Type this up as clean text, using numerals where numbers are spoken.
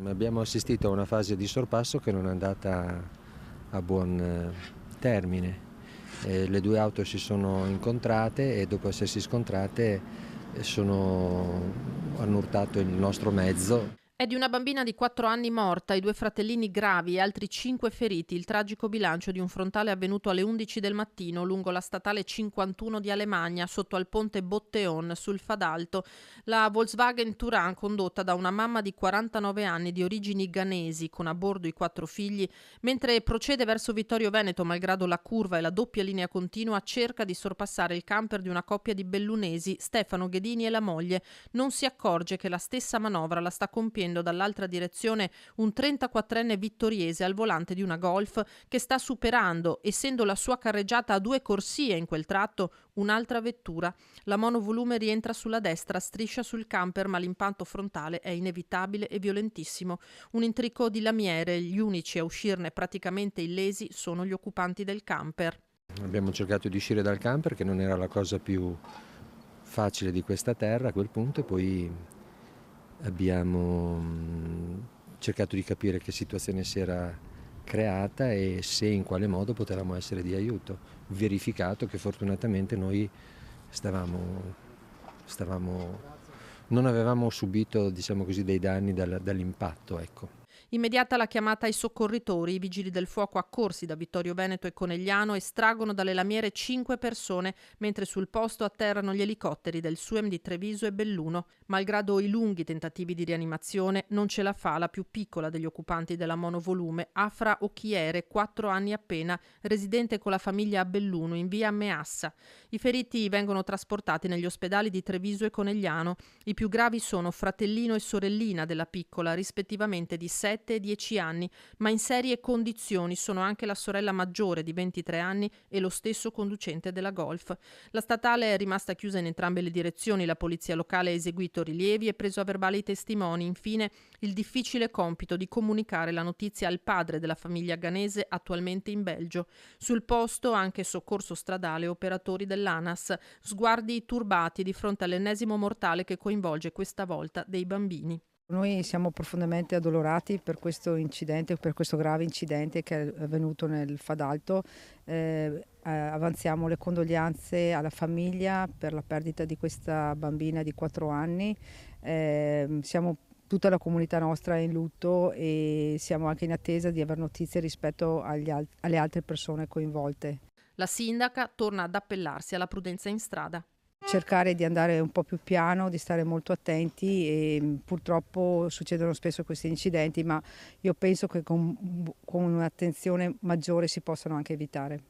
Abbiamo assistito a una fase di sorpasso che non è andata a buon termine. Le due auto si sono incontrate e dopo essersi scontrate hanno urtato il nostro mezzo. È di una bambina di 4 anni morta, i 2 fratellini gravi e altri 5 feriti, il tragico bilancio di un frontale avvenuto alle 11 del mattino lungo la statale 51 di Alemagna, sotto al ponte Botteon, sul Fadalto. La Volkswagen Touran, condotta da una mamma di 49 anni di origini ghanesi, con a bordo i 4 figli, mentre procede verso Vittorio Veneto, malgrado la curva e la doppia linea continua, cerca di sorpassare il camper di una coppia di bellunesi, Stefano Ghedini e la moglie. Non si accorge che la stessa manovra la sta compiendo dall'altra direzione un 34enne vittoriese al volante di una Golf che sta superando, essendo la sua carreggiata a 2 corsie in quel tratto, un'altra vettura. La monovolume rientra sulla destra, striscia sul camper, ma l'impatto frontale è inevitabile e violentissimo. Un intrico di lamiere, gli unici a uscirne praticamente illesi sono gli occupanti del camper. Abbiamo cercato di uscire dal camper, che non era la cosa più facile di questa terra a quel punto, e poi abbiamo cercato di capire che situazione si era creata e se in quale modo potevamo essere di aiuto. Verificato che fortunatamente noi non avevamo subito, diciamo così, dei danni dall'impatto, ecco. Immediata la chiamata ai soccorritori, i vigili del fuoco accorsi da Vittorio Veneto e Conegliano estraggono dalle lamiere 5 persone, mentre sul posto atterrano gli elicotteri del SUEM di Treviso e Belluno. Malgrado i lunghi tentativi di rianimazione, non ce la fa la più piccola degli occupanti della monovolume, Afra Occhiere, 4 anni appena, residente con la famiglia a Belluno, in via Meassa. I feriti vengono trasportati negli ospedali di Treviso e Conegliano. I più gravi sono fratellino e sorellina della piccola, rispettivamente di 7 e 10 anni, ma in serie condizioni sono anche la sorella maggiore di 23 anni e lo stesso conducente della Golf. La statale è rimasta chiusa in entrambe le direzioni, la polizia locale ha eseguito rilievi e preso a verbale i testimoni. Infine, il difficile compito di comunicare la notizia al padre della famiglia ghanese attualmente in Belgio. Sul posto anche soccorso stradale e operatori dell'ANAS, sguardi turbati di fronte all'ennesimo mortale che coinvolge questa volta dei bambini. Noi siamo profondamente addolorati per questo incidente, per questo grave incidente che è avvenuto nel Fadalto. Avanziamo le condoglianze alla famiglia per la perdita di questa bambina di 4 anni. Tutta la comunità nostra è in lutto e siamo anche in attesa di aver notizie rispetto alle altre persone coinvolte. La sindaca torna ad appellarsi alla prudenza in strada. Cercare di andare un po' più piano, di stare molto attenti e purtroppo succedono spesso questi incidenti, ma io penso che con un'attenzione maggiore si possano anche evitare.